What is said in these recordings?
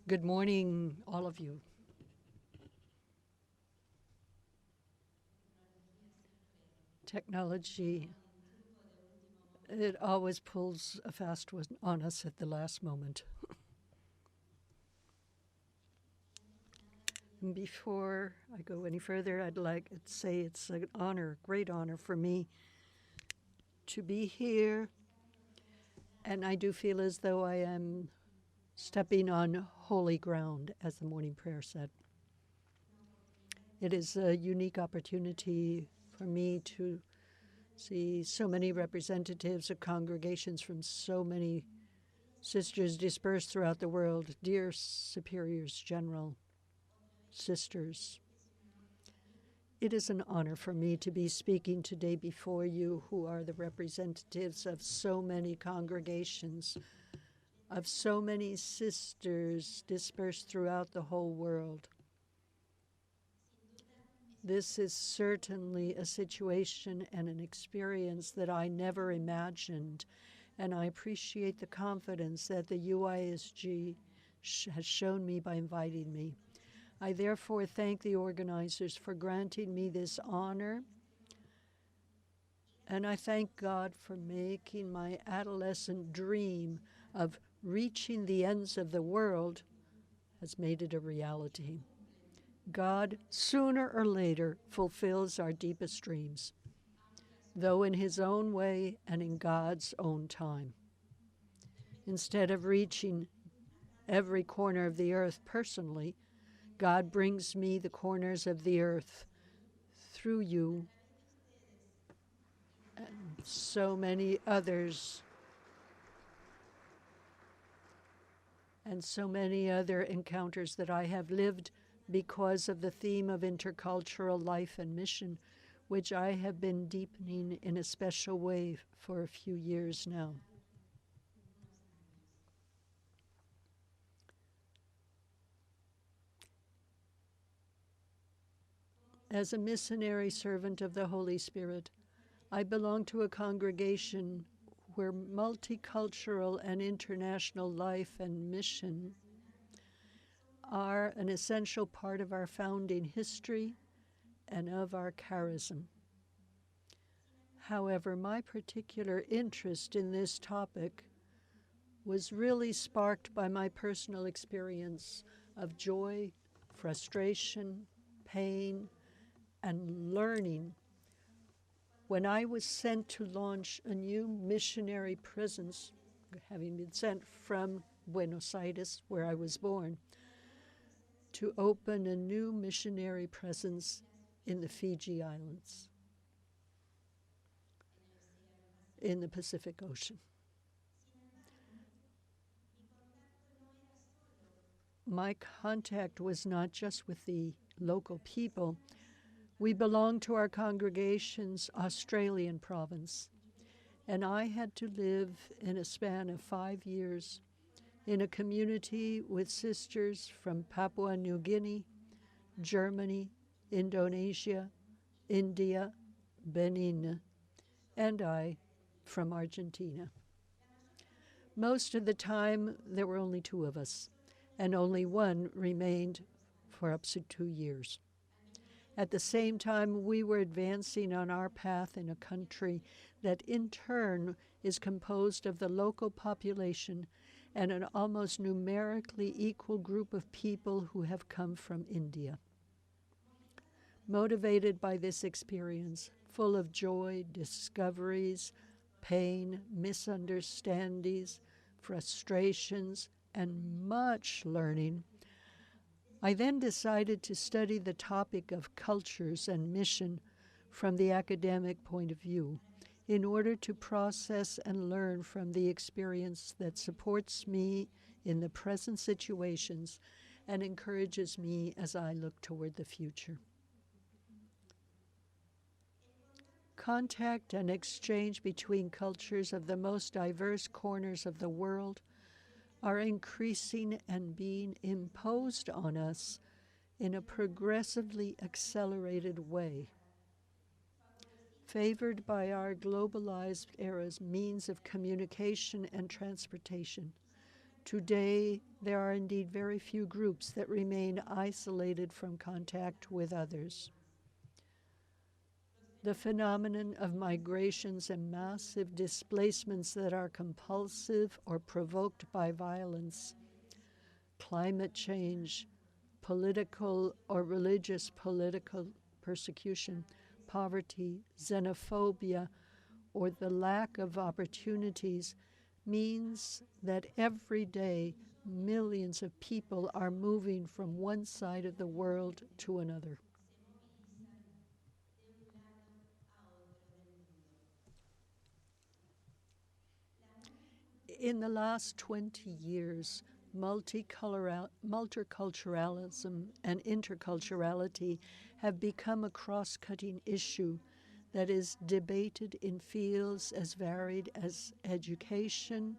Good morning, all of you. Technology, it always pulls a fast one on us at the last moment. And before I go any further, I'd like to say it's an honor, great honor for me to be here. And I do feel as though I am stepping on holy ground, as the morning prayer said. It is a unique opportunity for me to see so many representatives of congregations from so many sisters dispersed throughout the world, dear superiors, general, sisters. It is an honor for me to be speaking today before you, who are the representatives of so many congregations, of so many sisters dispersed throughout the whole world. This is certainly a situation and an experience that I never imagined, and I appreciate the confidence that the UISG has shown me by inviting me. I therefore thank the organizers for granting me this honor, and I thank God for making my adolescent dream of reaching the ends of the world has made it a reality. God, sooner or later, fulfills our deepest dreams, though in His own way and in God's own time. Instead of reaching every corner of the earth personally, God brings me the corners of the earth through you and so many others, and so many other encounters that I have lived because of the theme of intercultural life and mission, which I have been deepening in a special way for a few years now. As a missionary servant of the Holy Spirit, I belong to a congregation where multicultural and international life and mission are an essential part of our founding history and of our charism. However, my particular interest in this topic was really sparked by my personal experience of joy, frustration, pain, and learning when I was sent to launch a new missionary presence, having been sent from Buenos Aires, where I was born, to open a new missionary presence in the Fiji Islands, in the Pacific Ocean. My contact was not just with the local people. We belonged to our congregation's Australian province, and I had to live in a span of 5 years in a community with sisters from Papua New Guinea, Germany, Indonesia, India, Benin, and I from Argentina. Most of the time, there were only 2 of us, and only one remained for up to 2 years. At the same time, we were advancing on our path in a country that in turn is composed of the local population and an almost numerically equal group of people who have come from India. Motivated by this experience, full of joy, discoveries, pain, misunderstandings, frustrations, and much learning, I then decided to study the topic of cultures and mission from the academic point of view in order to process and learn from the experience that supports me in the present situations and encourages me as I look toward the future. Contact and exchange between cultures of the most diverse corners of the world are increasing and being imposed on us in a progressively accelerated way. Favored by our globalized era's means of communication and transportation, Today, there are indeed very few groups that remain isolated from contact with others. The phenomenon of migrations and massive displacements that are compulsive or provoked by violence, climate change, political or religious political persecution, poverty, xenophobia, or the lack of opportunities means that every day millions of people are moving from one side of the world to another. In the last 20 years, multiculturalism and interculturality have become a cross-cutting issue that is debated in fields as varied as education,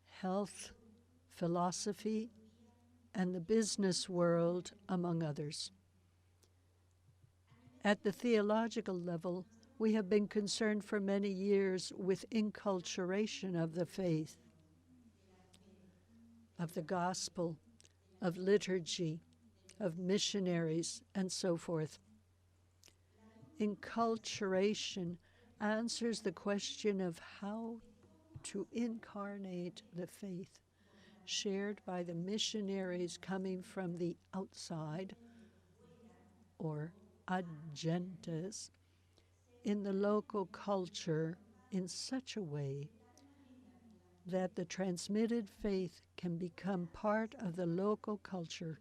health, philosophy, and the business world, among others. At the theological level, we have been concerned for many years with inculturation of the faith, of the gospel, of liturgy, of missionaries, and so forth. Inculturation answers the question of how to incarnate the faith shared by the missionaries coming from the outside, or agentes, in the local culture in such a way that the transmitted faith can become part of the local culture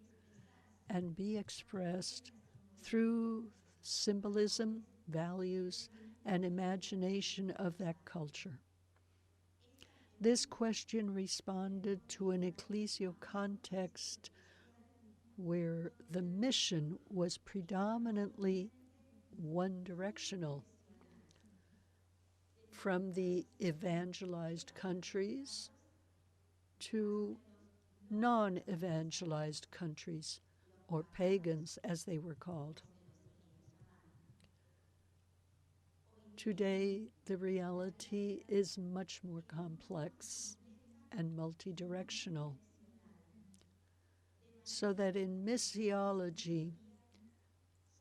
and be expressed through symbolism, values, and imagination of that culture. This question responded to an ecclesial context where the mission was predominantly one-directional, from the evangelized countries to non-evangelized countries, or pagans as they were called. Today, the reality is much more complex and multidirectional, so that in missiology,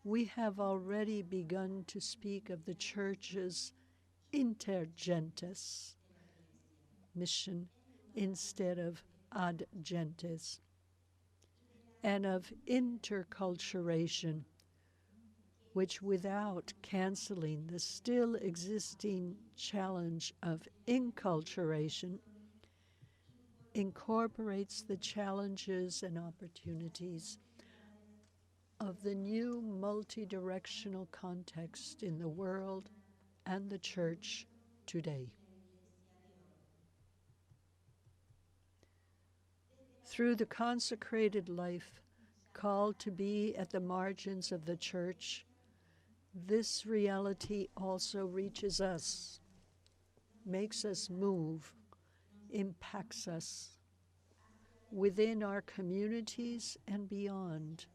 we have already begun to speak of the Church's intergentes mission instead of ad gentes, and of interculturation, which, without canceling the still existing challenge of inculturation, incorporates the challenges and opportunities of the new multidirectional context in the world and the Church today. Through the consecrated life called to be at the margins of the Church, this reality also reaches us, makes us move, impacts us within our communities and beyond,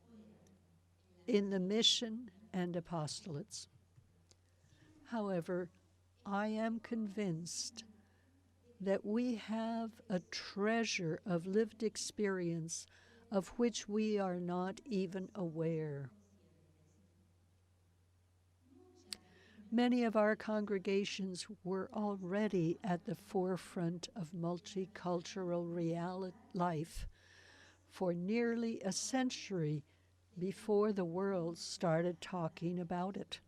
in the mission and apostolates. However, I am convinced that we have a treasure of lived experience of which we are not even aware. Many of our congregations were already at the forefront of multicultural life for nearly a century before the world started talking about it.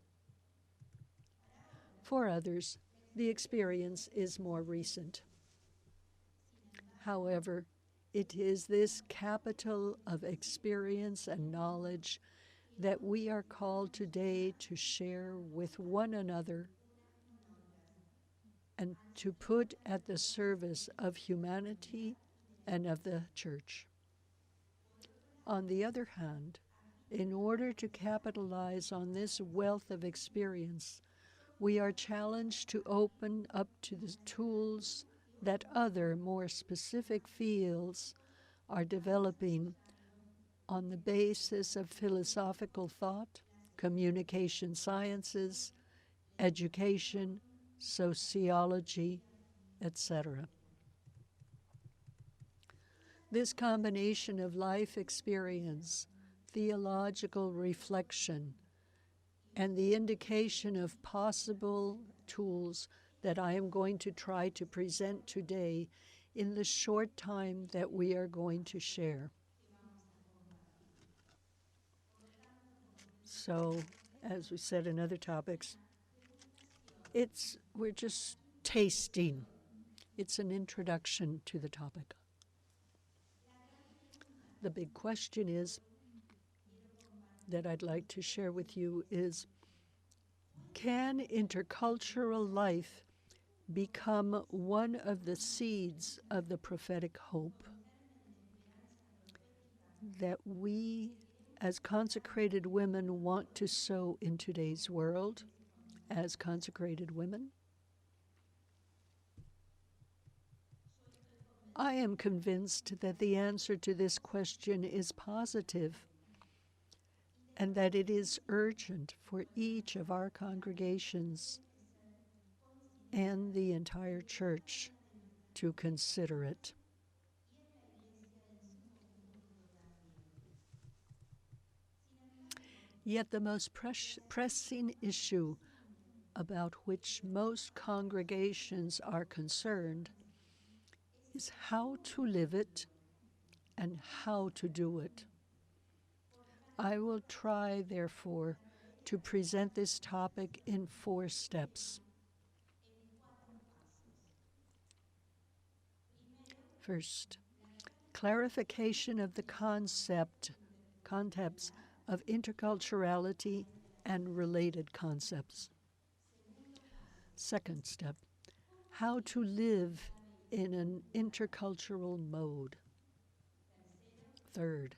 For others, the experience is more recent. However, it is this capital of experience and knowledge that we are called today to share with one another and to put at the service of humanity and of the Church. On the other hand, in order to capitalize on this wealth of experience, we are challenged to open up to the tools that other, more specific fields are developing on the basis of philosophical thought, communication sciences, education, sociology, etc. This combination of life experience, theological reflection, and the indication of possible tools that I am going to try to present today in the short time that we are going to share. So, as we said in other topics, we're just tasting. It's an introduction to the topic. The big question is that I'd like to share with you is, can intercultural life become one of the seeds of the prophetic hope that we as consecrated women want to sow in today's world as consecrated women? I am convinced that the answer to this question is positive and that it is urgent for each of our congregations and the entire church to consider it. Yet the most pressing issue about which most congregations are concerned is how to live it and how to do it. I will try, therefore, to present this topic in 4 steps. First, clarification of the concepts of interculturality and related concepts. Second step, how to live in an intercultural mode. Third,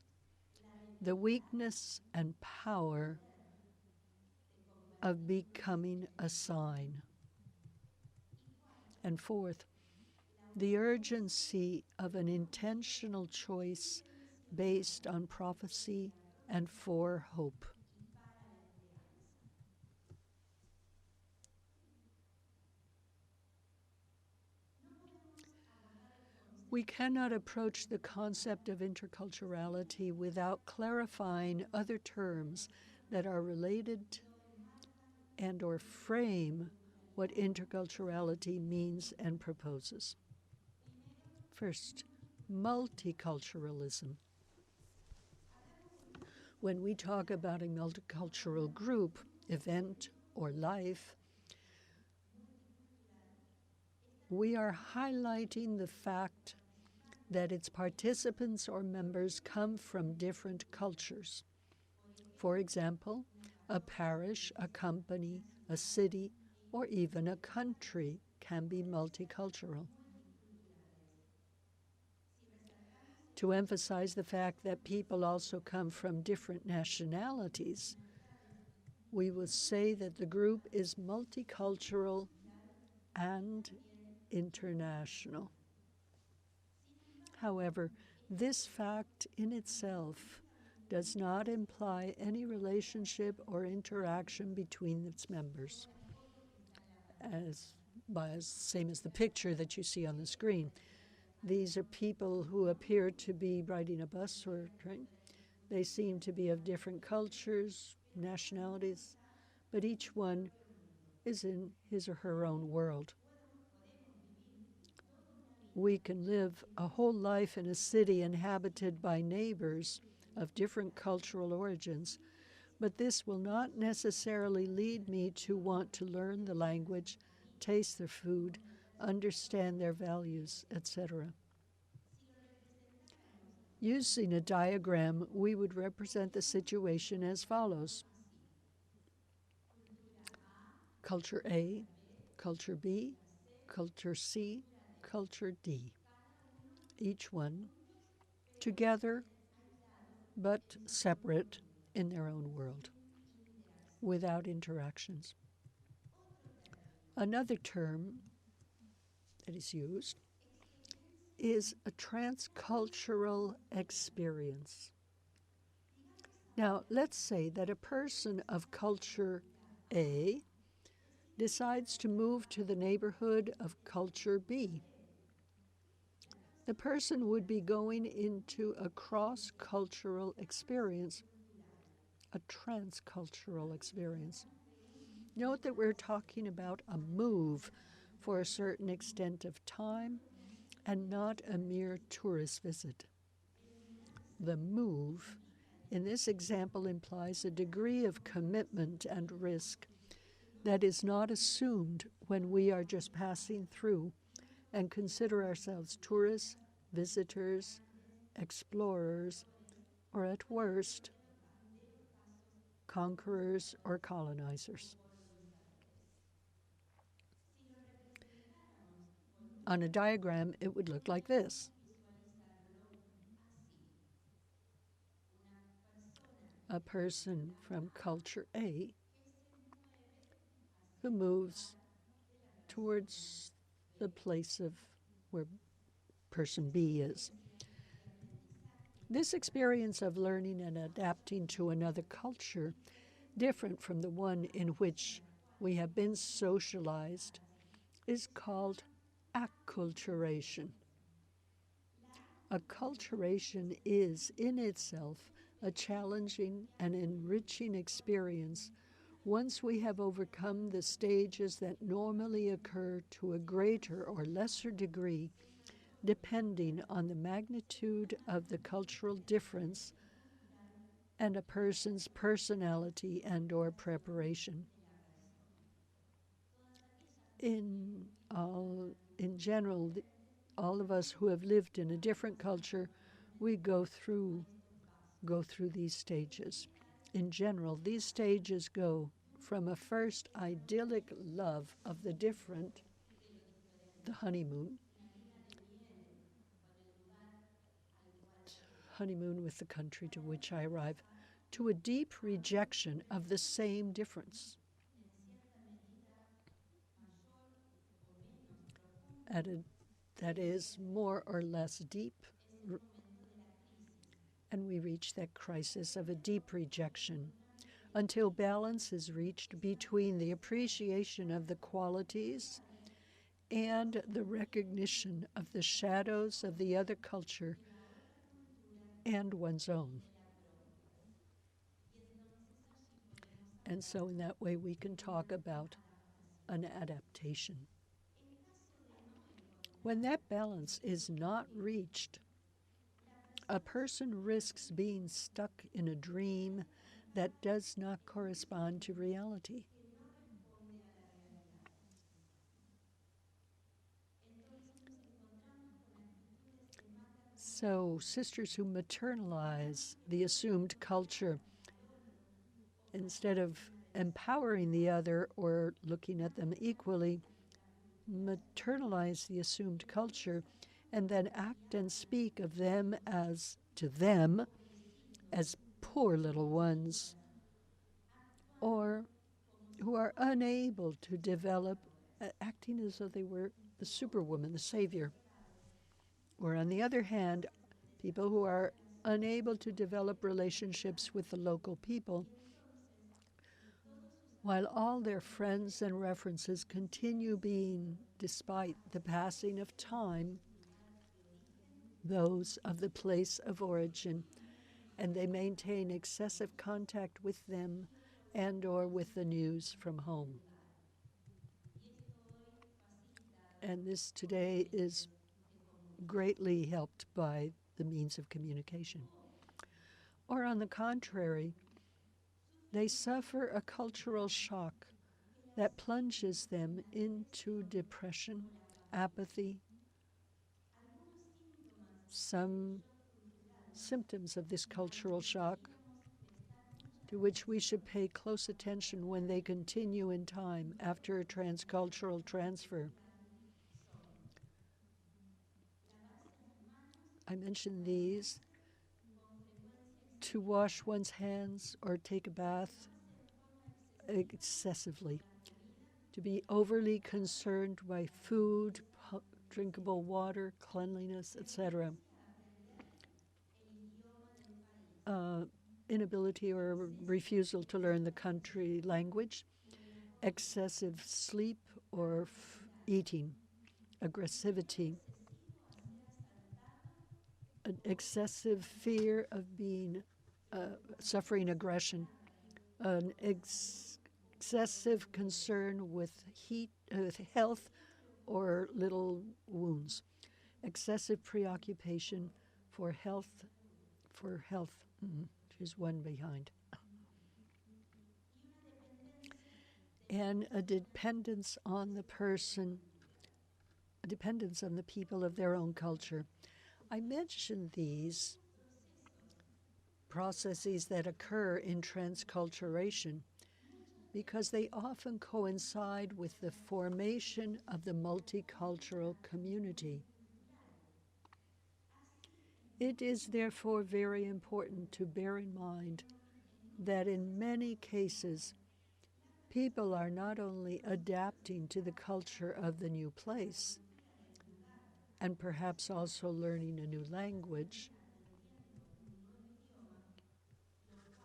the weakness and power of becoming a sign. And fourth, the urgency of an intentional choice based on prophecy and for hope. We cannot approach the concept of interculturality without clarifying other terms that are related and or frame what interculturality means and proposes. First, multiculturalism. When we talk about a multicultural group, event, or life, we are highlighting the fact that its participants or members come from different cultures. For example, a parish, a company, a city, or even a country can be multicultural. To emphasize the fact that people also come from different nationalities, we will say that the group is multicultural and international. However, this fact in itself does not imply any relationship or interaction between its members, same as the picture that you see on the screen. These are people who appear to be riding a bus or a train. They seem to be of different cultures, nationalities, but each one is in his or her own world. We can live a whole life in a city inhabited by neighbors of different cultural origins, but this will not necessarily lead me to want to learn the language, taste their food, understand their values, etc. Using a diagram, we would represent the situation as follows. Culture A, Culture B, Culture C, Culture D. Each one together but separate in their own world, without interactions. Another term that is used is a transcultural experience. Now, let's say that a person of culture A decides to move to the neighborhood of culture B. the person would be going into a cross-cultural experience, a transcultural experience. Note that we're talking about a move for a certain extent of time and not a mere tourist visit. The move in this example implies a degree of commitment and risk that is not assumed when we are just passing through and consider ourselves tourists, visitors, explorers, or at worst, conquerors or colonizers. On a diagram, it would look like this. A person from culture A who moves towards the place of where person B is. This experience of learning and adapting to another culture, different from the one in which we have been socialized, is called acculturation. Acculturation is, in itself, a challenging and enriching experience once we have overcome the stages that normally occur to a greater or lesser degree, depending on the magnitude of the cultural difference and a person's personality and/or preparation. In general, all of us who have lived in a different culture, we go through these stages. In general, these stages go from a first idyllic love of the different, the honeymoon with the country to which I arrive, to a deep rejection of the same difference. That is more or less deep, and we reach that crisis of a deep rejection until balance is reached between the appreciation of the qualities and the recognition of the shadows of the other culture and one's own. And so in that way we can talk about an adaptation. When that balance is not reached, a person risks being stuck in a dream that does not correspond to reality. So, sisters who maternalize the assumed culture instead of empowering the other or looking at them equally, maternalize the assumed culture and then act and speak of them as poor little ones, or who are unable to develop, acting as though they were the superwoman, the savior. Or on the other hand, people who are unable to develop relationships with the local people, while all their friends and references continue being, despite the passing of time, those of the place of origin, and they maintain excessive contact with them and/or with the news from home. And this today is greatly helped by the means of communication. Or on the contrary, they suffer a cultural shock that plunges them into depression, apathy. Some symptoms of this cultural shock to which we should pay close attention when they continue in time after a transcultural transfer. I mentioned these: to wash one's hands or take a bath excessively, to be overly concerned by food, drinkable water, cleanliness, etc. Inability or refusal to learn the country language, excessive sleep or eating, aggressivity, an excessive fear of being suffering aggression, an excessive concern with health or little wounds, excessive preoccupation for health, she's one behind, and a dependence on the person, a dependence on the people of their own culture. I mentioned these processes that occur in transculturation because they often coincide with the formation of the multicultural community. It is therefore very important to bear in mind that in many cases, people are not only adapting to the culture of the new place, and perhaps also learning a new language,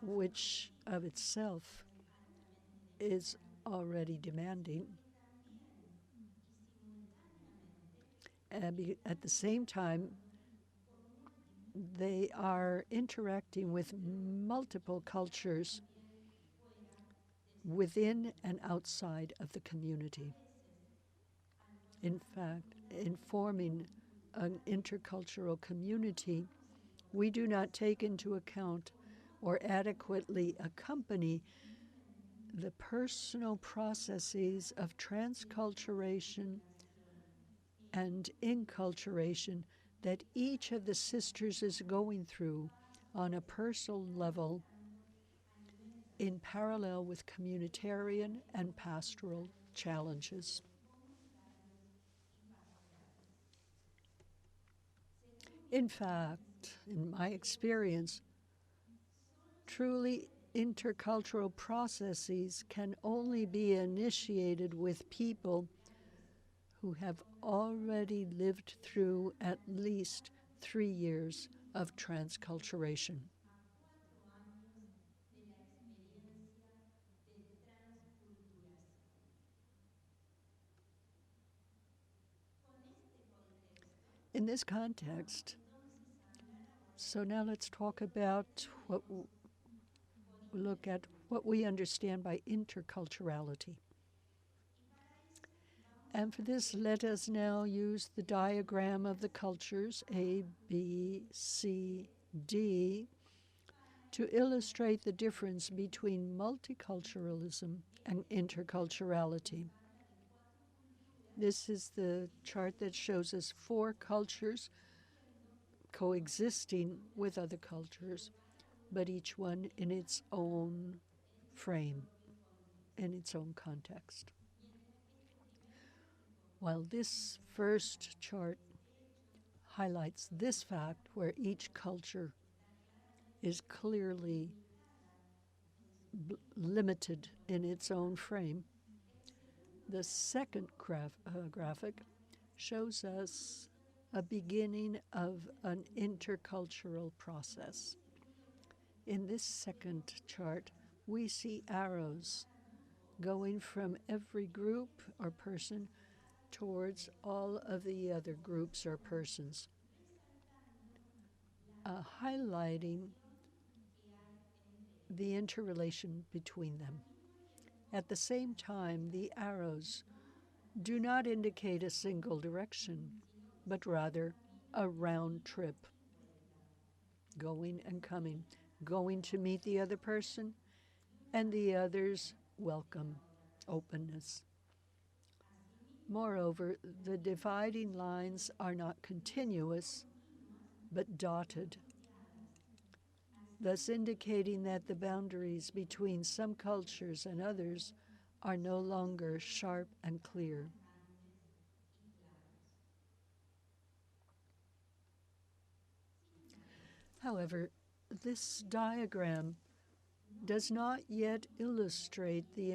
which of itself is already demanding. And at the same time, they are interacting with multiple cultures within and outside of the community. In fact, in forming an intercultural community, we do not take into account or adequately accompany the personal processes of transculturation and inculturation that each of the sisters is going through on a personal level in parallel with communitarian and pastoral challenges. In fact, in my experience, truly intercultural processes can only be initiated with people who have already lived through at least 3 years of transculturation. In this context, so now let's talk about look at what we understand by interculturality. And for this, let us now use the diagram of the cultures A, B, C, D to illustrate the difference between multiculturalism and interculturality. This is the chart that shows us 4 cultures coexisting with other cultures, but each one in its own frame, in its own context. While this first chart highlights this fact where each culture is clearly limited in its own frame, the second graphic shows us a beginning of an intercultural process. In this second chart, we see arrows going from every group or person towards all of the other groups or persons, highlighting the interrelation between them. At the same time, the arrows do not indicate a single direction, but rather a round trip, going and coming, going to meet the other person, and the other's welcome, openness. Moreover, the dividing lines are not continuous, but dotted, thus indicating that the boundaries between some cultures and others are no longer sharp and clear. However, this diagram does not yet illustrate the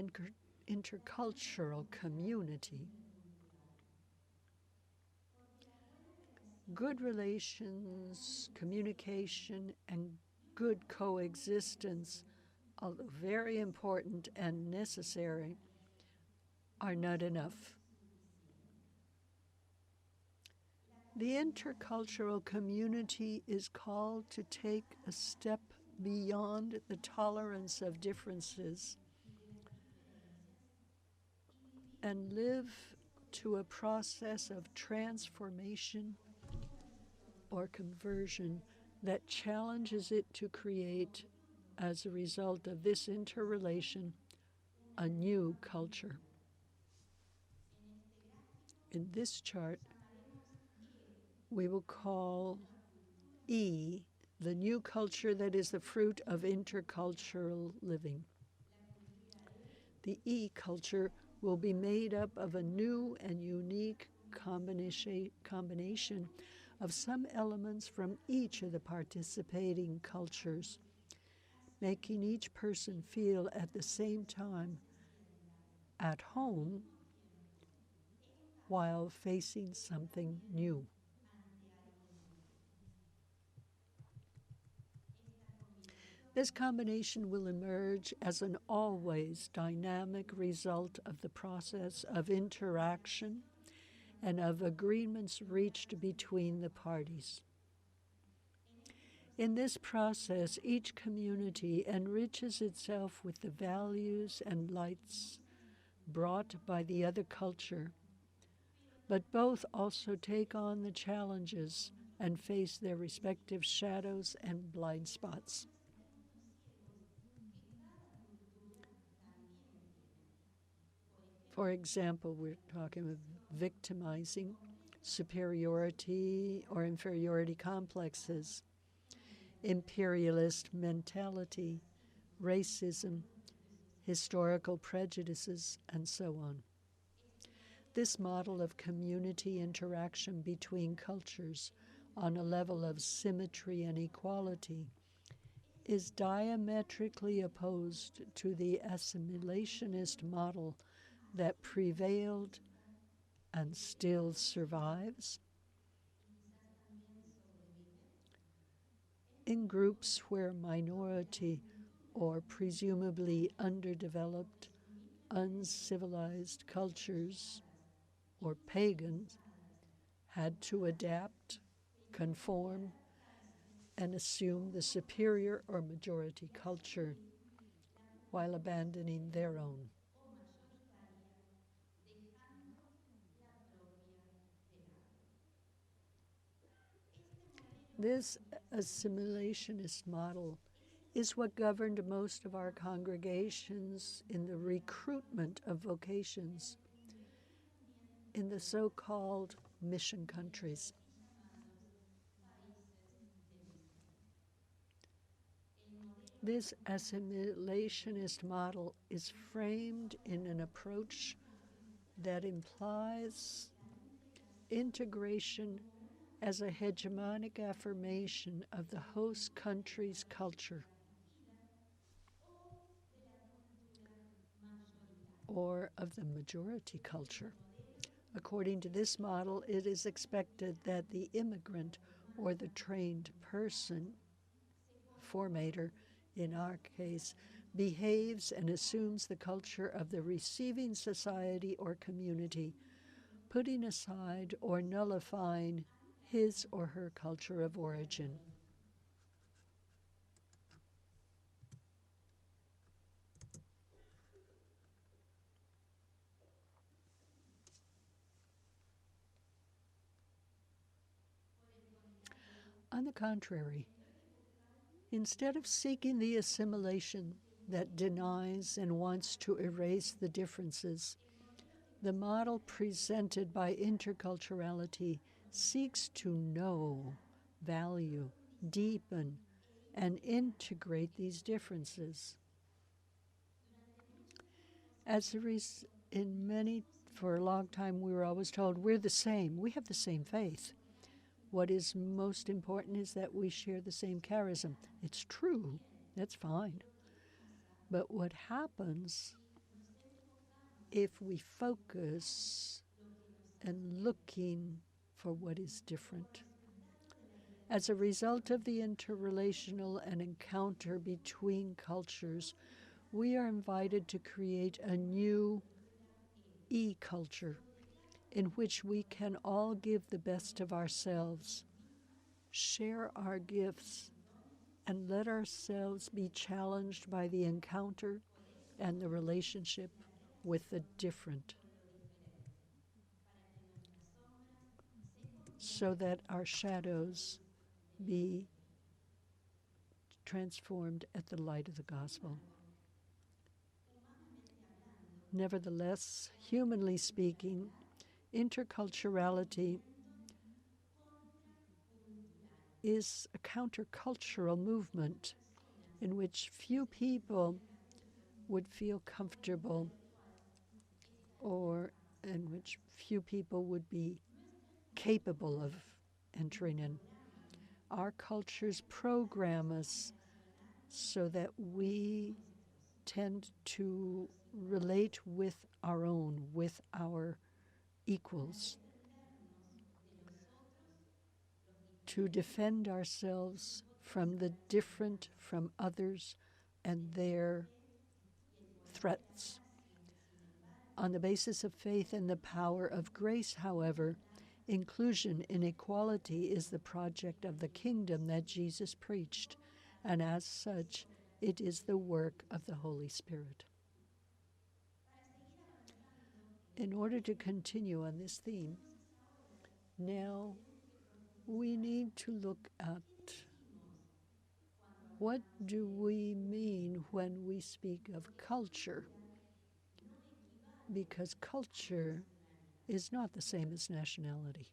intercultural community. Good relations, communication, and good coexistence, although very important and necessary, are not enough. The intercultural community is called to take a step beyond the tolerance of differences and live to a process of transformation or conversion that challenges it to create, as a result of this interrelation, a new culture. In this chart, we will call E the new culture that is the fruit of intercultural living. The E culture will be made up of a new and unique combination of some elements from each of the participating cultures, making each person feel at the same time at home while facing something new. This combination will emerge as an always dynamic result of the process of interaction and of agreements reached between the parties. In this process, each community enriches itself with the values and lights brought by the other culture, but both also take on the challenges and face their respective shadows and blind spots. For example, we're talking about victimizing, superiority or inferiority complexes, imperialist mentality, racism, historical prejudices, and so on. This model of community interaction between cultures on a level of symmetry and equality is diametrically opposed to the assimilationist model that prevailed and still survives in groups where minority or presumably underdeveloped, uncivilized cultures or pagans had to adapt, conform, and assume the superior or majority culture while abandoning their own. This assimilationist model is what governed most of our congregations in the recruitment of vocations in the so-called mission countries. This assimilationist model is framed in an approach that implies integration as a hegemonic affirmation of the host country's culture, or of the majority culture. According to this model, it is expected that the immigrant or the trained person, formator in our case, behaves and assumes the culture of the receiving society or community, putting aside or nullifying his or her culture of origin. On the contrary, instead of seeking the assimilation that denies and wants to erase the differences, the model presented by interculturality seeks to know, value, deepen, and integrate these differences. For a long time, we were always told we're the same. We have the same faith. What is most important is that we share the same charism. It's true. That's fine. But what happens if we focus and looking for what is different? As a result of the interrelational and encounter between cultures, we are invited to create a new E-culture in which we can all give the best of ourselves, share our gifts, and let ourselves be challenged by the encounter and the relationship with the different, so that our shadows be transformed at the light of the gospel. Nevertheless, humanly speaking, interculturality is a countercultural movement in which few people would feel comfortable, or in which few people would be capable of entering in. Our cultures program us so that we tend to relate with our own, with our equals, to defend ourselves from the different, from others, and their threats. On the basis of faith and the power of grace, however, inclusion in equality is the project of the kingdom that Jesus preached, and as such, it is the work of the Holy Spirit. In order to continue on this theme, now we need to look at what do we mean when we speak of culture, because culture is not the same as nationality.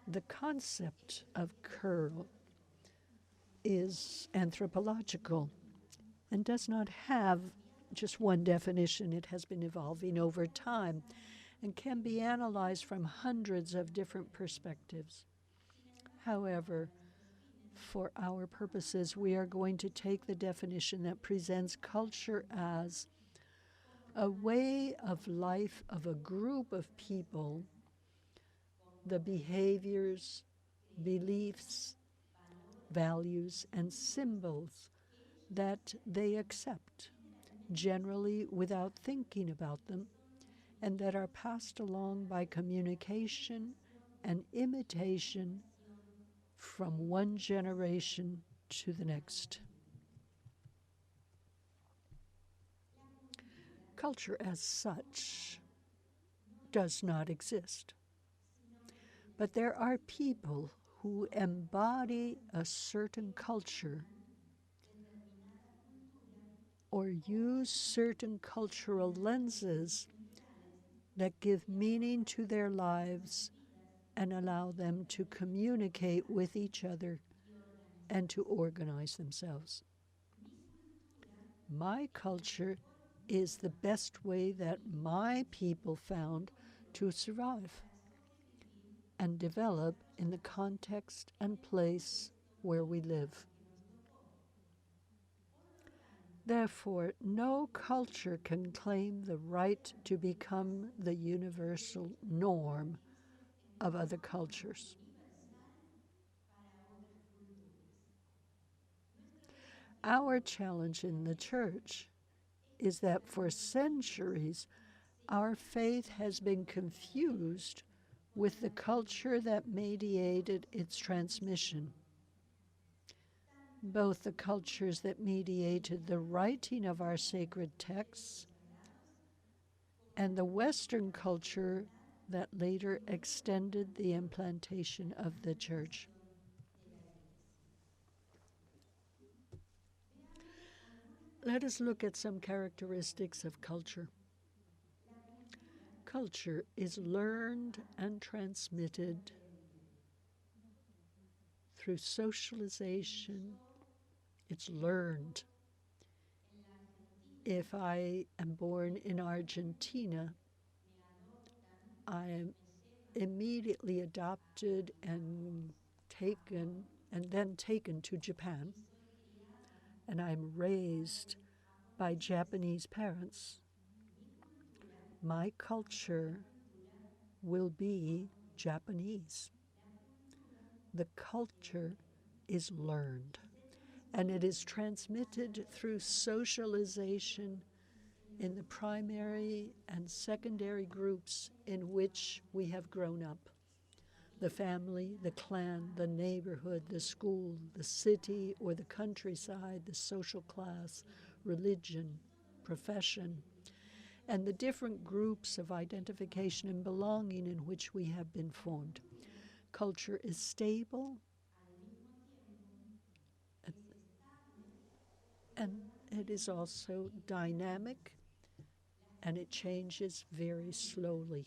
The concept of Carla is anthropological and does not have just one definition. It has been evolving over time and can be analyzed from hundreds of different perspectives. However, for our purposes, we are going to take the definition that presents culture as a way of life of a group of people, the behaviors, beliefs, values, and symbols that they accept, generally without thinking about them, and that are passed along by communication and imitation from one generation to the next. Culture as such does not exist, but there are people who embody a certain culture or use certain cultural lenses that give meaning to their lives and allow them to communicate with each other and to organize themselves. My culture is the best way that my people found to survive and develop in the context and place where we live. Therefore, no culture can claim the right to become the universal norm of other cultures. Our challenge in the church is that for centuries, our faith has been confused with the culture that mediated its transmission. Both the cultures that mediated the writing of our sacred texts and the Western culture that later extended the implantation of the church. Let us look at some characteristics of culture. Culture is learned and transmitted through socialization. It's learned. If I am born in Argentina, I am immediately adopted and then taken to Japan, and I'm raised by Japanese parents. My culture will be Japanese. The culture is learned. and it is transmitted through socialization in the primary and secondary groups in which we have grown up. The family, the clan, the neighborhood, the school, the city or the countryside, the social class, religion, profession, and the different groups of identification and belonging in which we have been formed. Culture is stable and it is also dynamic, and it changes very slowly.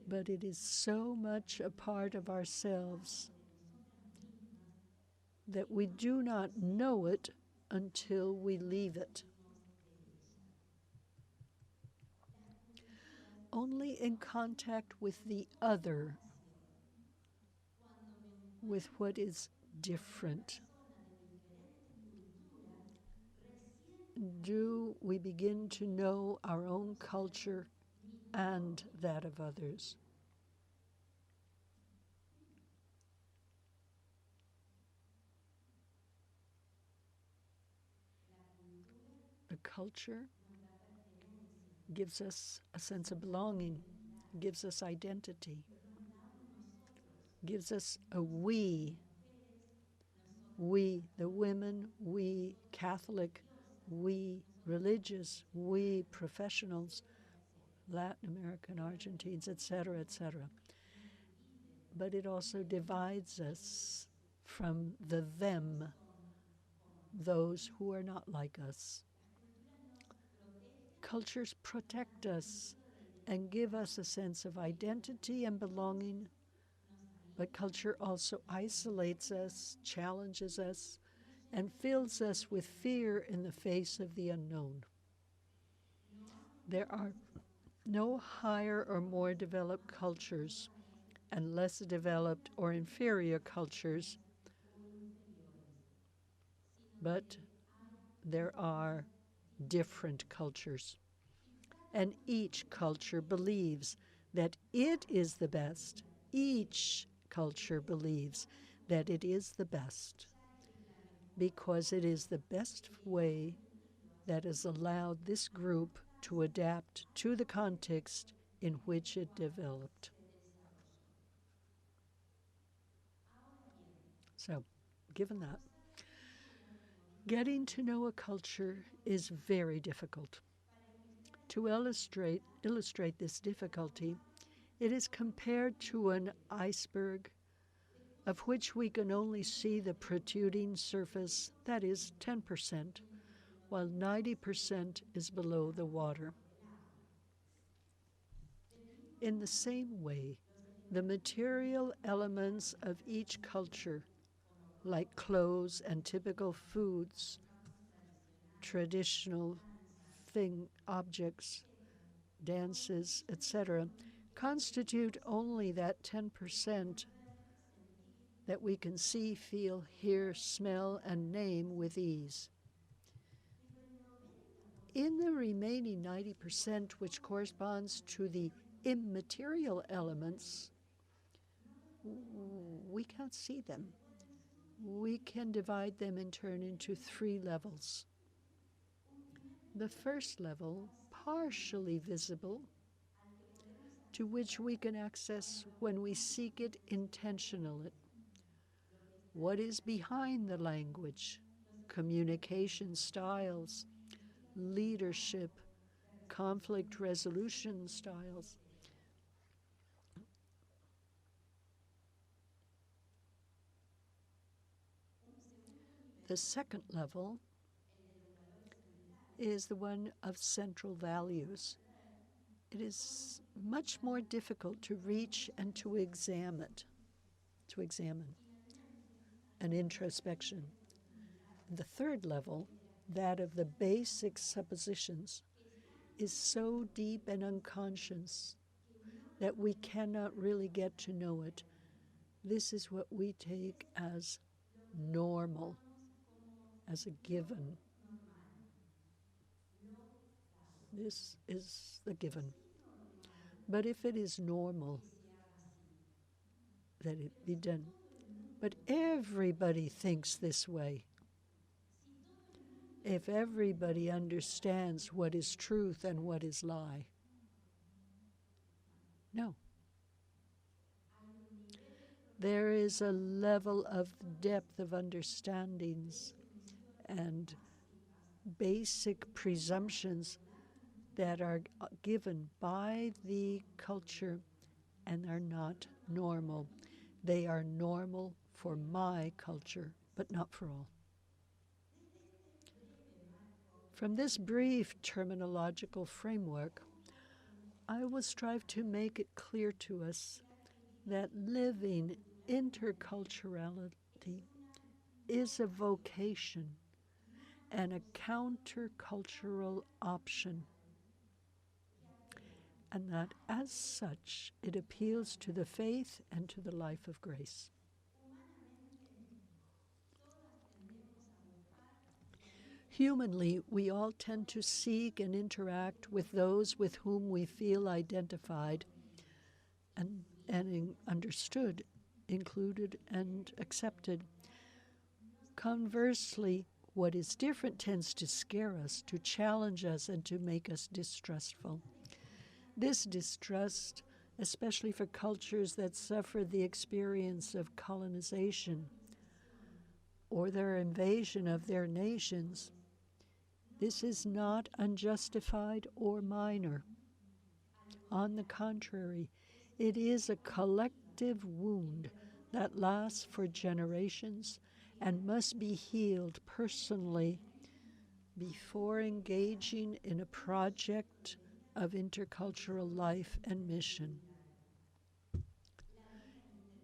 But it is so much a part of ourselves that we do not know it until we leave it. Only in contact with the other, with what is different, do we begin to know our own culture and that of others. The culture gives us a sense of belonging, gives us identity, gives us a we, the women, we Catholic, we religious, we professionals, Latin American, Argentines, etc., etc. But it also divides us from the them, those who are not like us. Cultures protect us and give us a sense of identity and belonging, but culture also isolates us, challenges us, and fills us with fear in the face of the unknown. There are no higher or more developed cultures and less developed or inferior cultures, but there are different cultures. And each culture believes that it is the best. Each culture believes that it is the best because it is the best way that has allowed this group to adapt to the context in which it developed. So, given that, getting to know a culture is very difficult. To illustrate this difficulty, it is compared to an iceberg of which we can only see the protruding surface, that is 10%, while 90% is below the water. In the same way, the material elements of each culture, like clothes and typical foods, traditional objects, dances, etc., constitute only that 10% that we can see, feel, hear, smell, and name with ease. In the remaining 90%, which corresponds to the immaterial elements, we can't see them. We can divide them in turn into 3 levels. The first level, partially visible, to which we can access when we seek it intentionally. What is behind the language, communication styles, leadership, conflict resolution styles. The second level is the one of central values. It is much more difficult to reach and to examine an introspection. The third level, that of the basic suppositions, is so deep and unconscious that we cannot really get to know it. This is what we take as normal, as a given. This is the given. But if it is normal that it be done, But everybody thinks this way. If everybody understands what is truth and what is lie. No. There is a level of depth of understandings and basic presumptions that are given by the culture and are not normal. They are normal for my culture, but not for all. From this brief terminological framework, I will strive to make it clear to us that living interculturality is a vocation and a countercultural option, and that as such it appeals to the faith and to the life of grace. Humanly, we all tend to seek and interact with those with whom we feel identified and understood, included, and accepted. Conversely, what is different tends to scare us, to challenge us, and to make us distrustful. This distrust, especially for cultures that suffer the experience of colonization or their invasion of their nations, this is not unjustified or minor. On the contrary, it is a collective wound that lasts for generations and must be healed personally before engaging in a project of intercultural life and mission.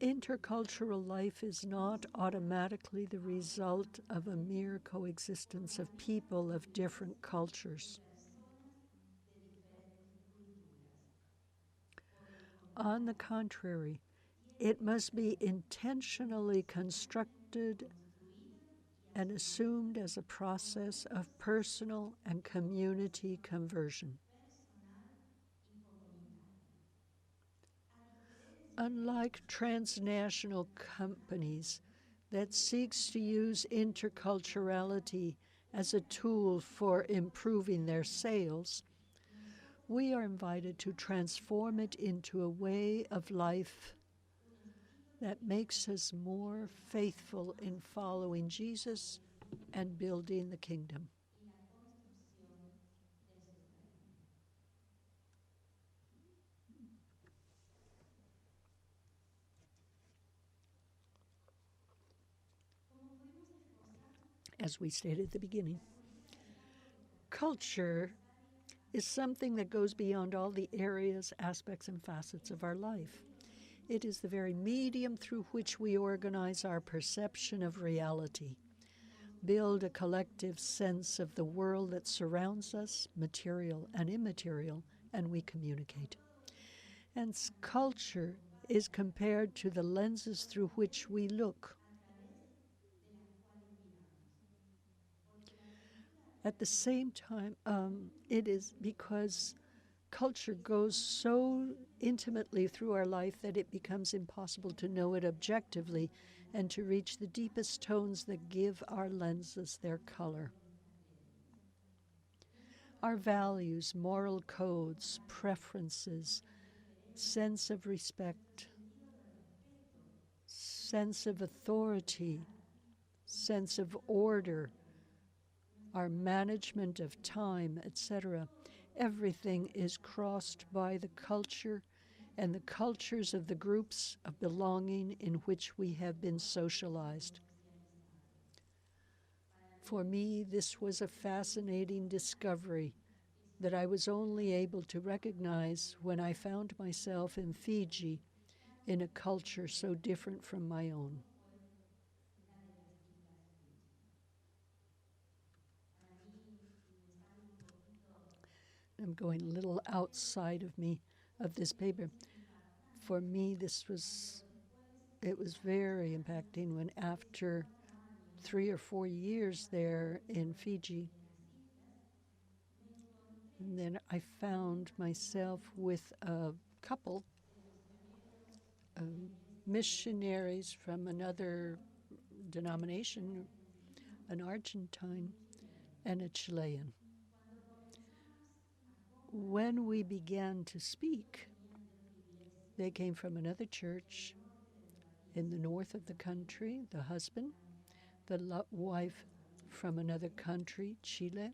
Intercultural life is not automatically the result of a mere coexistence of people of different cultures. On the contrary, it must be intentionally constructed and assumed as a process of personal and community conversion. Unlike transnational companies that seeks to use interculturality as a tool for improving their sales, we are invited to transform it into a way of life that makes us more faithful in following Jesus and building the kingdom. As we stated at the beginning, culture is something that goes beyond all the areas, aspects, and facets of our life. It is the very medium through which we organize our perception of reality, build a collective sense of the world that surrounds us, material and immaterial, and we communicate. And culture is compared to the lenses through which we look. At the same time, it is because culture goes so intimately through our life that it becomes impossible to know it objectively and to reach the deepest tones that give our lenses their color. Our values, moral codes, preferences, sense of respect, sense of authority, sense of order, our management of time, etc. Everything is crossed by the culture and the cultures of the groups of belonging in which we have been socialized. For me, this was a fascinating discovery that I was only able to recognize when I found myself in Fiji, in a culture so different from my own. I'm going a little outside of me, of this paper. For me, it was very impacting when after 3 or 4 years there in Fiji, and then I found myself with a couple missionaries from another denomination, an Argentine and a Chilean. When we began to speak, they came from another church in the north of the country, the husband, the wife from another country, Chile.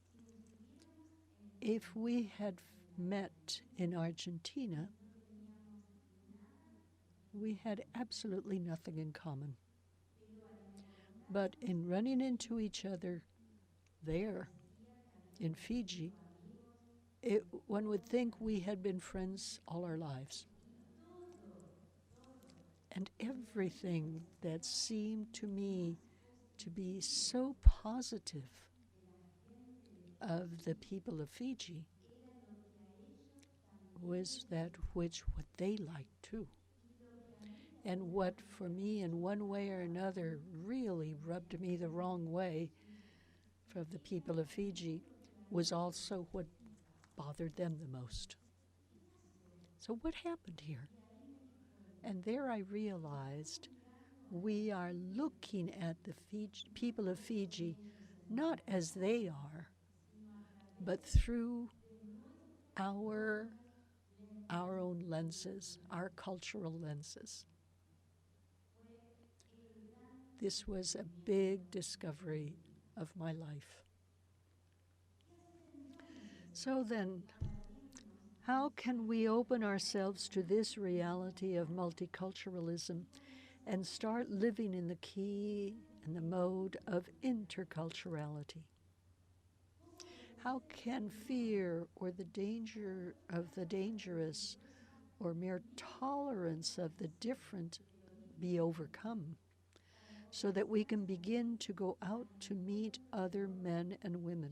If we had met in Argentina, we had absolutely nothing in common. But in running into each other there in Fiji, one would think we had been friends all our lives. And everything that seemed to me to be so positive of the people of Fiji was that which what they liked too. And what for me in one way or another really rubbed me the wrong way from the people of Fiji was also what bothered them the most. So what happened here? And there I realized we are looking at the people of Fiji not as they are, but through our own lenses, our cultural lenses. This was a big discovery of my life. So then, how can we open ourselves to this reality of multiculturalism and start living in the key and the mode of interculturality? How can fear or the danger of the dangerous or mere tolerance of the different be overcome so that we can begin to go out to meet other men and women?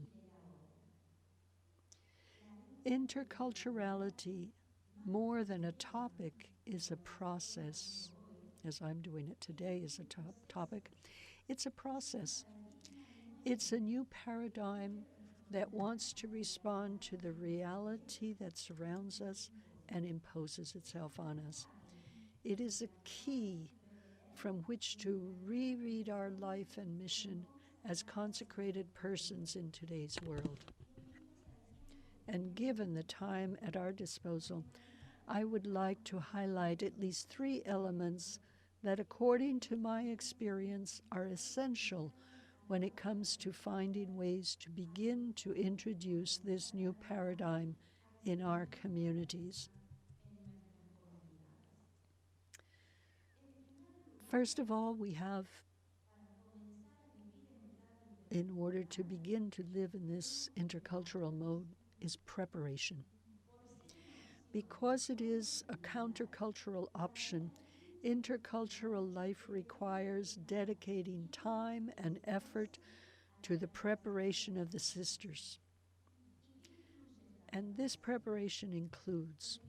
Interculturality, more than a topic, is a process. As I'm doing it today as a topic, it's a process. It's a new paradigm that wants to respond to the reality that surrounds us and imposes itself on us. It is a key from which to reread our life and mission as consecrated persons in today's world. And given the time at our disposal, I would like to highlight at least 3 elements that, according to my experience, are essential when it comes to finding ways to begin to introduce this new paradigm in our communities. First of all, we have, in order to begin to live in this intercultural mode, is preparation. Because it is a countercultural option, intercultural life requires dedicating time and effort to the preparation of the sisters. And this preparation includes,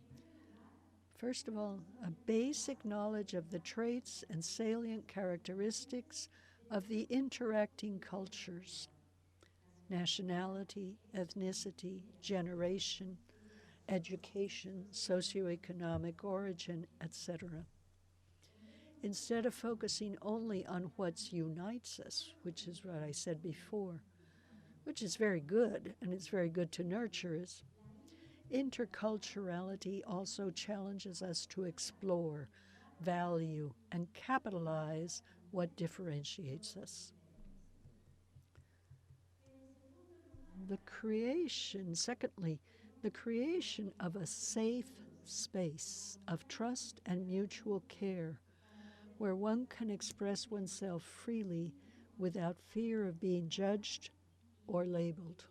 first of all, a basic knowledge of the traits and salient characteristics of the interacting cultures: nationality, ethnicity, generation, education, socioeconomic origin, etc. Instead of focusing only on what unites us, which is what I said before, which is very good, and it's very good to nurture us, interculturality also challenges us to explore, value, and capitalize what differentiates us. Secondly, the creation of a safe space of trust and mutual care where one can express oneself freely without fear of being judged or labeled.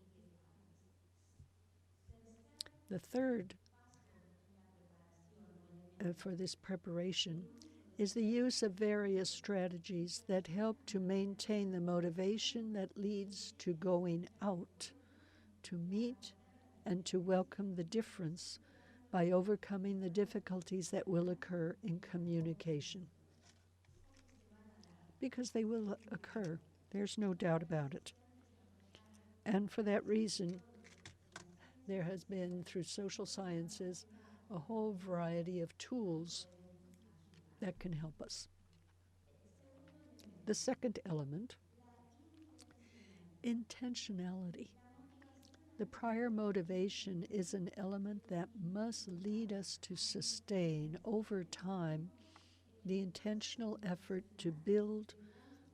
The third for this preparation is the use of various strategies that help to maintain the motivation that leads to going out, to meet and to welcome the difference by overcoming the difficulties that will occur in communication. Because they will occur, there's no doubt about it. And for that reason, there has been, through social sciences, a whole variety of tools that can help us. The second element, intentionality. The prior motivation is an element that must lead us to sustain over time the intentional effort to build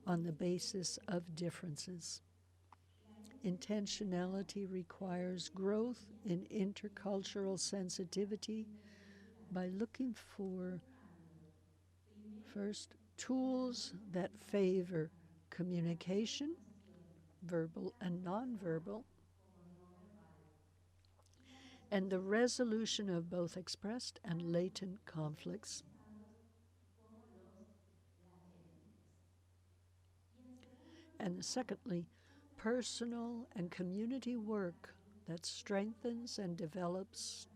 on the basis of differences. Intentionality requires growth in intercultural sensitivity by looking for, first, tools that favor communication, verbal and nonverbal, and the resolution of both expressed and latent conflicts. And secondly, personal and community work that strengthens and develops,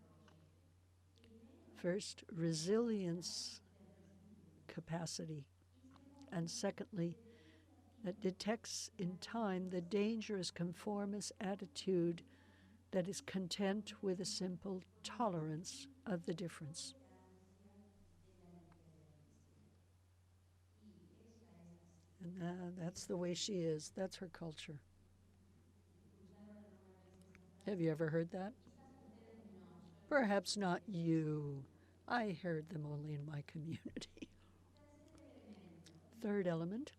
first, resilience capacity, and secondly, that detects in time the dangerous conformist attitude that is content with a simple tolerance of the difference. And that's the way she is. That's her culture. Have you ever heard that? Perhaps not you. I heard them only in my community. Third element,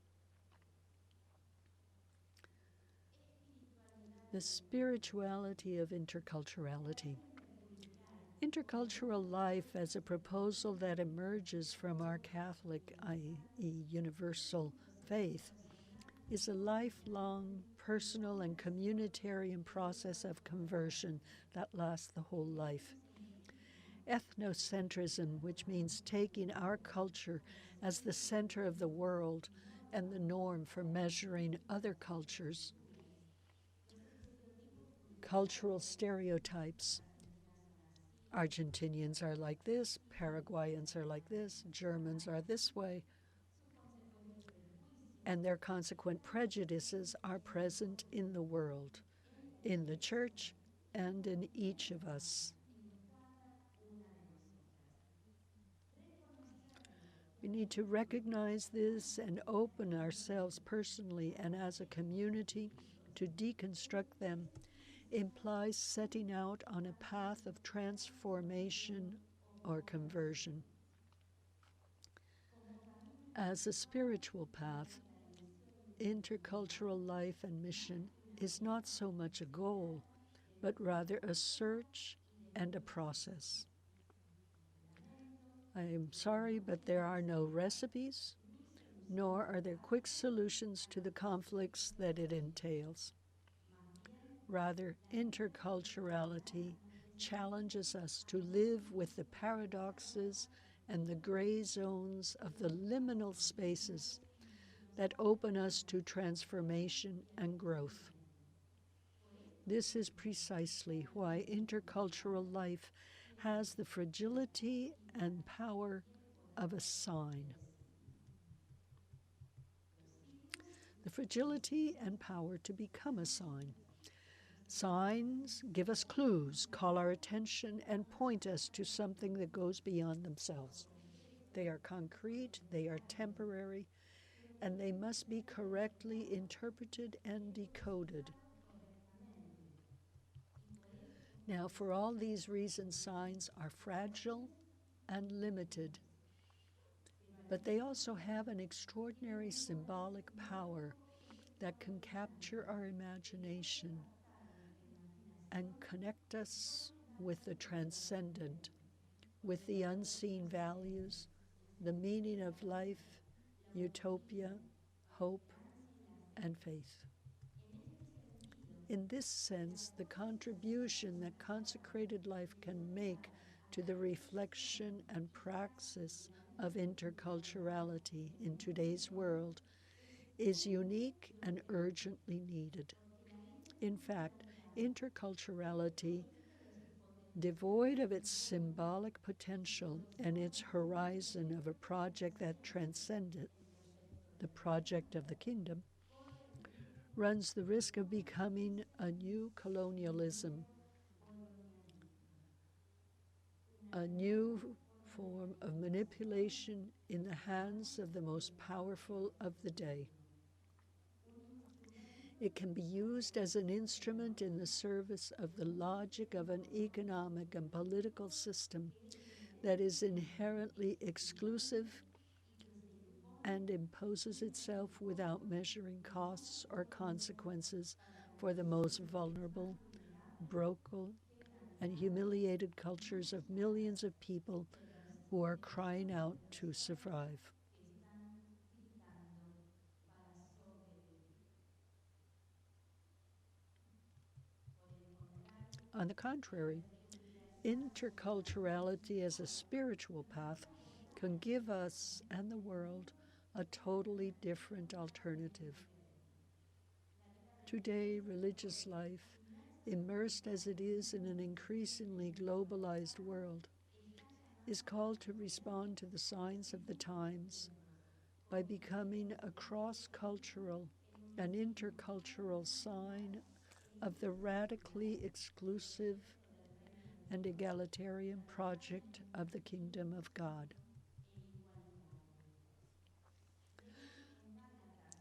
the spirituality of interculturality. Intercultural life as a proposal that emerges from our Catholic, i.e. universal faith, is a lifelong personal and communitarian process of conversion that lasts the whole life. Ethnocentrism, which means taking our culture as the center of the world and the norm for measuring other cultures. Cultural stereotypes. Argentinians are like this, Paraguayans are like this, Germans are this way, and their consequent prejudices are present in the world, in the church, and in each of us. We need to recognize this and open ourselves personally and as a community to deconstruct them. Implies setting out on a path of transformation or conversion. As a spiritual path, intercultural life and mission is not so much a goal, but rather a search and a process. I am sorry, but there are no recipes, nor are there quick solutions to the conflicts that it entails. Rather, interculturality challenges us to live with the paradoxes and the gray zones of the liminal spaces that open us to transformation and growth. This is precisely why intercultural life has the fragility and power of a sign. The fragility and power to become a sign. Signs give us clues, call our attention, and point us to something that goes beyond themselves. They are concrete, they are temporary, and they must be correctly interpreted and decoded. Now, for all these reasons, signs are fragile and limited, but they also have an extraordinary symbolic power that can capture our imagination and connect us with the transcendent, with the unseen values, the meaning of life, utopia, hope, and faith. In this sense, the contribution that consecrated life can make to the reflection and praxis of interculturality in today's world is unique and urgently needed. In fact, interculturality, devoid of its symbolic potential and its horizon of a project that transcended the project of the kingdom, runs the risk of becoming a new colonialism, a new form of manipulation in the hands of the most powerful of the day. It can be used as an instrument in the service of the logic of an economic and political system that is inherently exclusive and imposes itself without measuring costs or consequences for the most vulnerable, broken, and humiliated cultures of millions of people who are crying out to survive. On the contrary, interculturality as a spiritual path can give us and the world a totally different alternative. Today, religious life, immersed as it is in an increasingly globalized world, is called to respond to the signs of the times by becoming a cross-cultural and intercultural sign of the radically exclusive and egalitarian project of the kingdom of God.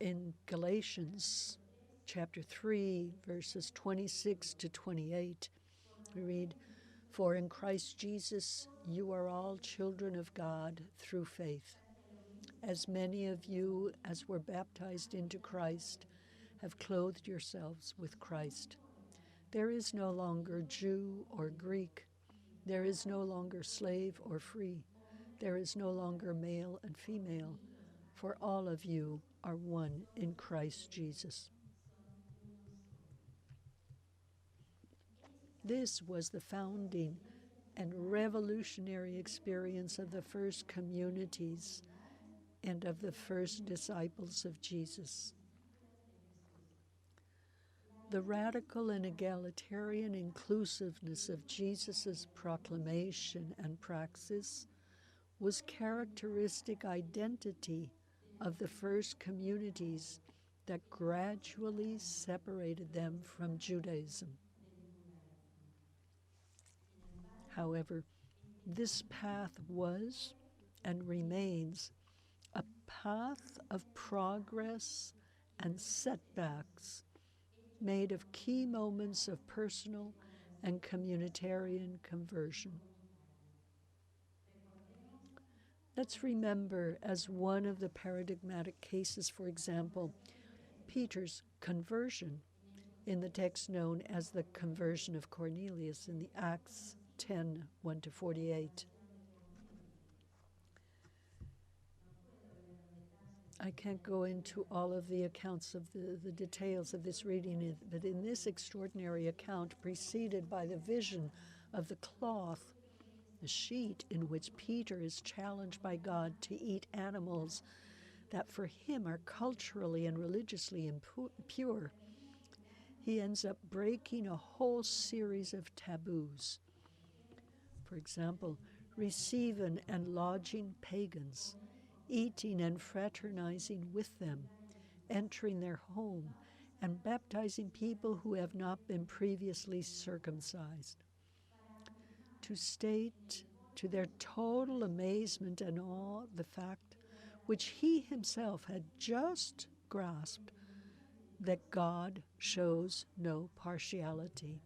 In Galatians chapter 3, verses 26 to 28, we read, "For in Christ Jesus you are all children of God through faith. As many of you as were baptized into Christ have clothed yourselves with Christ. There is no longer Jew or Greek. There is no longer slave or free. There is no longer male and female, for all of you are one in Christ Jesus." This was the founding and revolutionary experience of the first communities and of the first disciples of Jesus. The radical and egalitarian inclusiveness of Jesus' proclamation and praxis was characteristic identity of the first communities that gradually separated them from Judaism. However, this path was and remains a path of progress and setbacks made of key moments of personal and communitarian conversion. Let's remember as one of the paradigmatic cases, for example, Peter's conversion in the text known as the conversion of Cornelius in the Acts 10, 1-48. I can't go into all of the accounts of the details of this reading, but in this extraordinary account preceded by the vision of the cloth, the sheet in which Peter is challenged by God to eat animals that for him are culturally and religiously impure, he ends up breaking a whole series of taboos. For example, receiving and lodging pagans, eating and fraternizing with them, entering their home, and baptizing people who have not been previously circumcised. To state to their total amazement and awe the fact which he himself had just grasped, that God shows no partiality.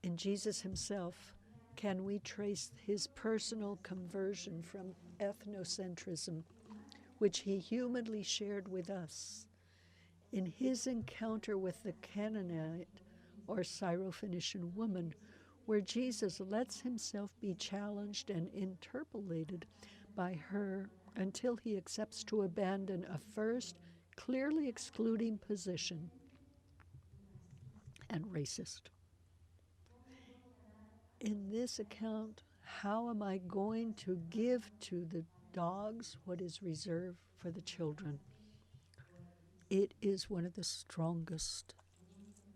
In Jesus himself, can we trace his personal conversion from ethnocentrism, which he humanly shared with us, in his encounter with the Canaanite or Syrophoenician woman, where Jesus lets himself be challenged and interpolated by her until he accepts to abandon a first clearly excluding position and racist. In this account, how am I going to give to the dogs what is reserved for the children? It is one of the strongest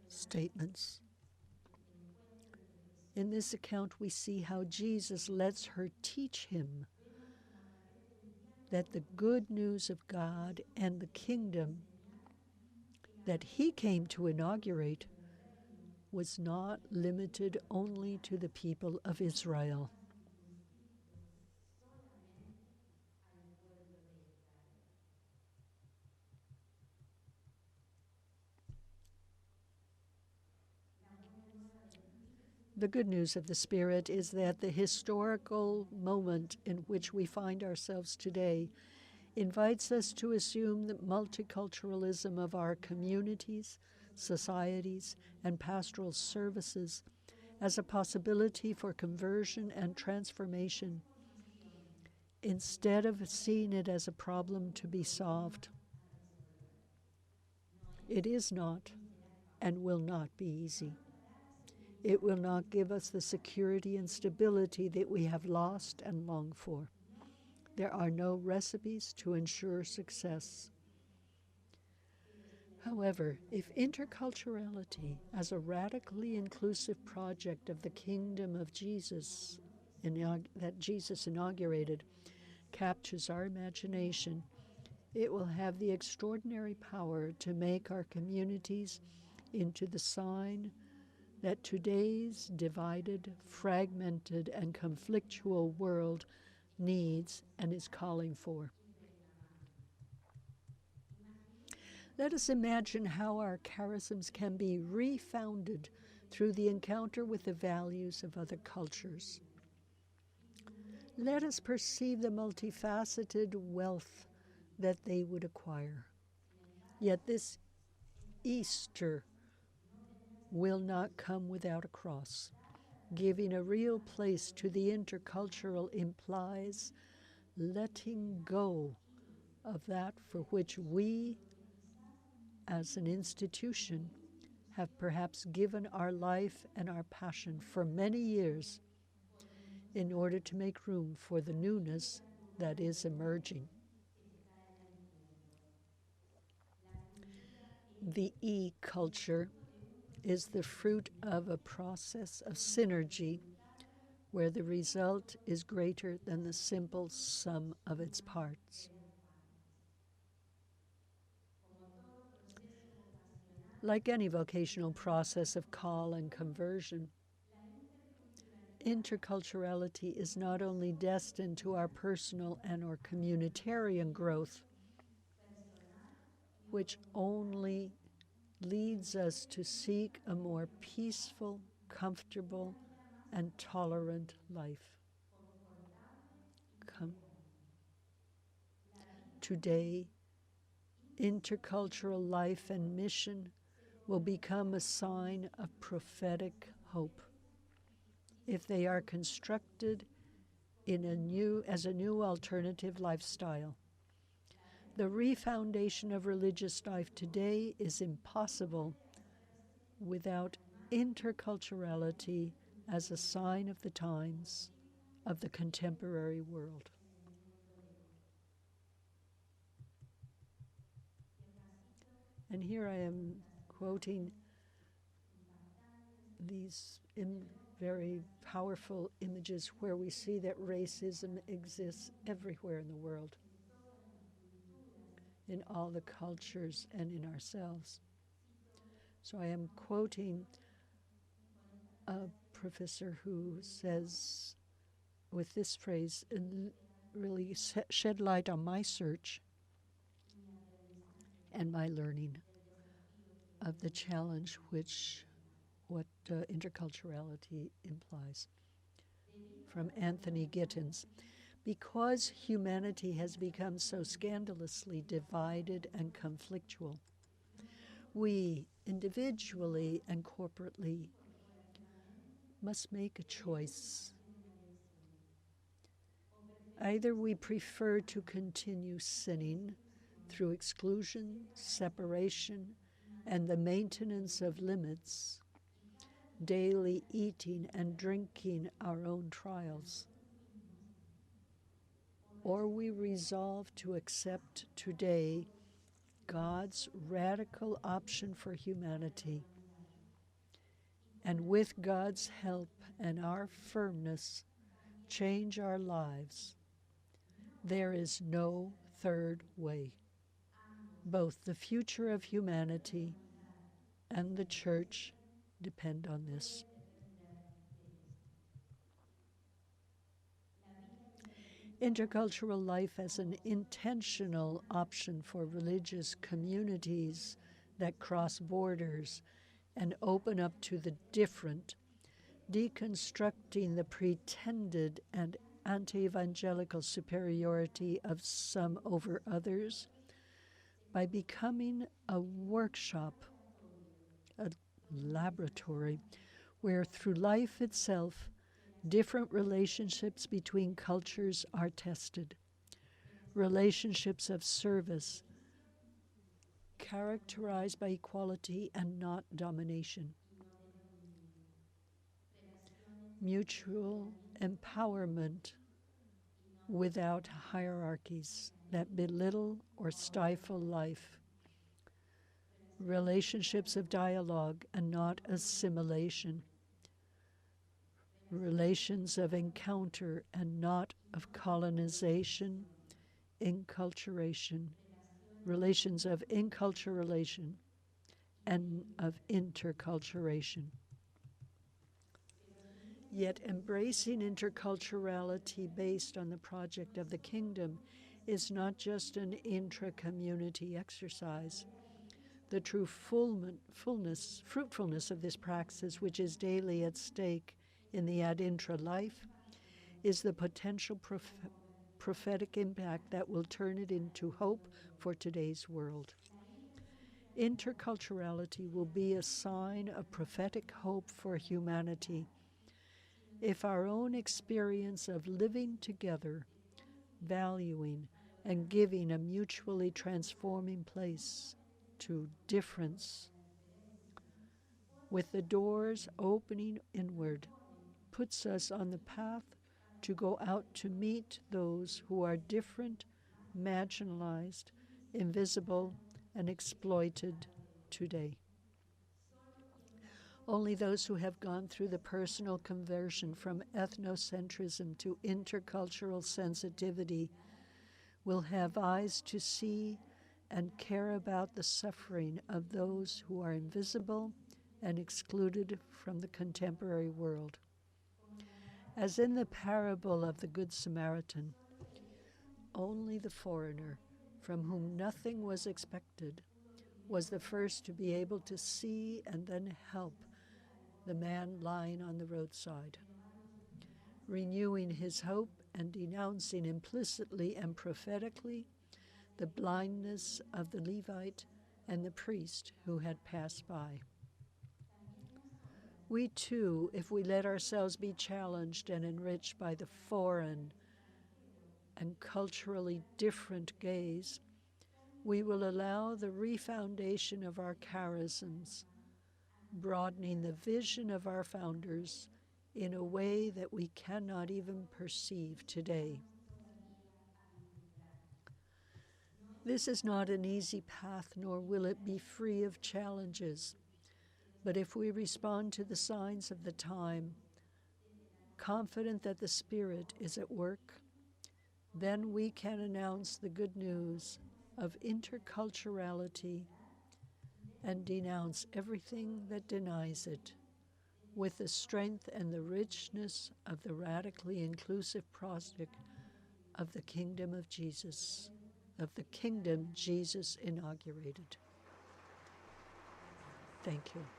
statements. In this account, we see how Jesus lets her teach him that the good news of God and the kingdom that he came to inaugurate was not limited only to the people of Israel. The good news of the Spirit is that the historical moment in which we find ourselves today invites us to assume the multiculturalism of our communities, societies, and pastoral services as a possibility for conversion and transformation, instead of seeing it as a problem to be solved. It is not and will not be easy. It will not give us the security and stability that we have lost and longed for. There are no recipes to ensure success. However, if interculturality, as a radically inclusive project of the kingdom of Jesus that Jesus inaugurated, captures our imagination, it will have the extraordinary power to make our communities into the sign that today's divided, fragmented, and conflictual world needs and is calling for. Let us imagine how our charisms can be refounded through the encounter with the values of other cultures. Let us perceive the multifaceted wealth that they would acquire. Yet this Easter will not come without a cross. Giving a real place to the intercultural implies letting go of that for which we, as an institution, have perhaps given our life and our passion for many years in order to make room for the newness that is emerging. The E-culture is the fruit of a process of synergy where the result is greater than the simple sum of its parts. Like any vocational process of call and conversion, interculturality is not only destined to our personal and our communitarian growth, which only leads us to seek a more peaceful, comfortable, and tolerant life. Today, intercultural life and mission will become a sign of prophetic hope if they are constructed as a new alternative lifestyle. The refoundation of religious life today is impossible without interculturality as a sign of the times of the contemporary world. And here I am quoting these very powerful images where we see that racism exists everywhere in the world, in all the cultures and in ourselves. So I am quoting a professor who says, with this phrase, and really shed light on my search and my learning of the challenge what interculturality implies. From Anthony Gittins. Because humanity has become so scandalously divided and conflictual, we, individually and corporately, must make a choice. Either we prefer to continue sinning through exclusion, separation, and the maintenance of limits, daily eating and drinking our own trials, or we resolve to accept today God's radical option for humanity, and with God's help and our firmness, change our lives. There is no third way. Both the future of humanity and the church depend on this. Intercultural life as an intentional option for religious communities that cross borders and open up to the different, deconstructing the pretended and anti-evangelical superiority of some over others by becoming a workshop, a laboratory, where through life itself, different relationships between cultures are tested. Relationships of service, characterized by equality and not domination. Mutual empowerment without hierarchies that belittle or stifle life. Relationships of dialogue and not assimilation. Relations of encounter and not of colonization, enculturation. Relations of enculturalation and of interculturation. Yet embracing interculturality based on the project of the kingdom is not just an intra-community exercise. The true fruitfulness of this praxis, which is daily at stake in the ad intra life, is the potential prophetic impact that will turn it into hope for today's world. Interculturality will be a sign of prophetic hope for humanity if our own experience of living together, valuing, and giving a mutually transforming place to difference, with the doors opening inward, puts us on the path to go out to meet those who are different, marginalized, invisible, and exploited today. Only those who have gone through the personal conversion from ethnocentrism to intercultural sensitivity will have eyes to see and care about the suffering of those who are invisible and excluded from the contemporary world. As in the parable of the Good Samaritan, only the foreigner, from whom nothing was expected, was the first to be able to see and then help the man lying on the roadside, renewing his hope and denouncing implicitly and prophetically the blindness of the Levite and the priest who had passed by. We too, if we let ourselves be challenged and enriched by the foreign and culturally different gaze, we will allow the refoundation of our charisms, broadening the vision of our founders in a way that we cannot even perceive today. This is not an easy path, nor will it be free of challenges. But if we respond to the signs of the time, confident that the Spirit is at work, then we can announce the good news of interculturality and denounce everything that denies it, with the strength and the richness of the radically inclusive prospect of the kingdom of Jesus, of the kingdom Jesus inaugurated. Thank you.